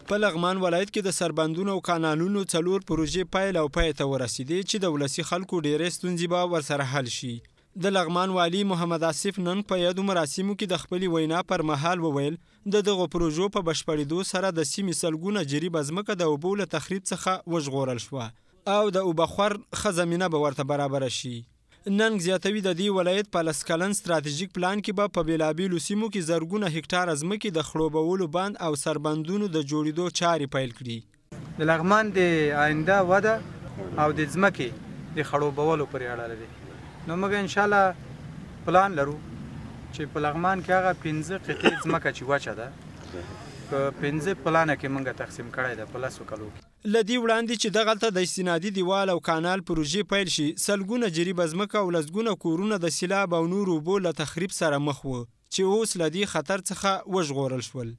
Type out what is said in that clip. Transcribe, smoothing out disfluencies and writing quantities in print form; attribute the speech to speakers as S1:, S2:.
S1: په لغمان ولایت کې د سربندونو او کانالونو 4 پروژې پیل او پای ته ورسیدې چې د ولسي خلکو ډېرې ستونزې به ورسره حل شي. د لغمان والي محمد آصف نن په یادو مراسمو کې د خپلې وینا پر مهال وویل د دغو پروژو په بشپړېدو سره د سیمې سلګونه جریبه ځمکه د اوبو له تخریب څخه وژغورل شوه او د اوبخور ښه زمینه به ورته برابره شي. ننګ زیاتوي د دې ولایت په 10 کلن ستراتیژیک پلان کې به په بېلابېلو سیمو کې زرګونه هکټاره ځمکې د خړوبولو بند او سربندونو د جوړېدو چارې پیل کړي.
S2: د لغمان د آینده وده او د ځمکې د خړوبولو پورې اړه لري. نو موږ انشاءالله پلان لرو چې په لغمان کې هغه 15 قطعې ځمکه چې وچه ده په 15 پلانه کې موږ تقسیم کړی ده په 10 کلو کې.
S1: له دې وړاندې چې دغلته د استنادي دیوال او کانال پروژې پیل شي سلګونه جریبه ځمکه او لسګونه کورونه د سیلاب او نورو اوبو له تخریب سره مخ وو چې اوس له دې خطر څخه وژغورل شول.